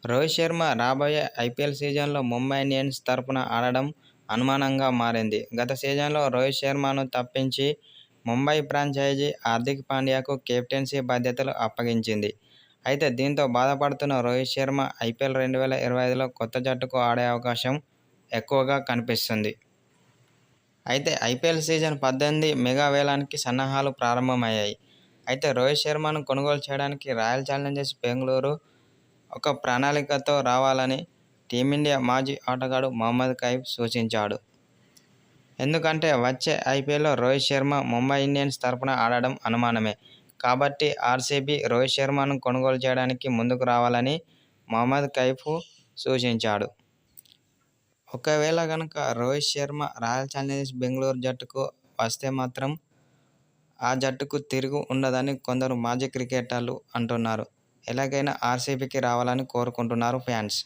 రోహిత్ శర్మ రాబోయే ఐపీఎల్ సీజన్లో ముంబై ఇండియన్స్ తరపున ఆడడం అనుమానంగా మారింది. గత సీజన్లో రోహిత్ శర్మను తప్పించి ముంబై ఫ్రాంచైజీ హార్దిక్ పాండ్యాకు కెప్టెన్సీ బాధ్యతలు అప్పగించింది. అయితే దీంతో బాధపడుతున్న రోహిత్ శర్మ ఐపీఎల్ 2025లో కొత్త జట్టుకు ఆడే అవకాశం ఎక్కువగా కనిపిస్తుంది. అయితే ఐపీఎల్ సీజన్ 18 మెగా వేలానికి సన్నాహాలు ప్రారంభమయ్యాయి. అయితే రోహిత్ శర్మను కొనుగోలు చేయడానికి రాయల్ ఛాలెంజర్స్ బెంగళూరు ఒక ప్రణాళికతో రావాలని టీమిండియా మాజీ ఆటగాడు మహమ్మద్ కైఫ్ సూచించాడు. ఎందుకంటే వచ్చే ఐపీఎల్లో రోహిత్ శర్మ ముంబై ఇండియన్స్ తరపున ఆడడం అనుమానమే. కాబట్టి ఆర్సీబీ రోహిత్ శర్మను కొనుగోలు చేయడానికి ముందుకు రావాలని మహమ్మద్ కైఫ్ సూచించాడు. ఒకవేళ గనక రోహిత్ శర్మ రాయల్ ఛాలెంజర్స్ బెంగళూరు జట్టుకు వస్తే మాత్రం ఆ జట్టుకు తిరుగు ఉండదని కొందరు మాజీ క్రికెటర్లు అంటున్నారు. ఎలాగైనా ఆర్సీబీకి రావాలని కోరుకుంటున్నారు ఫ్యాన్స్.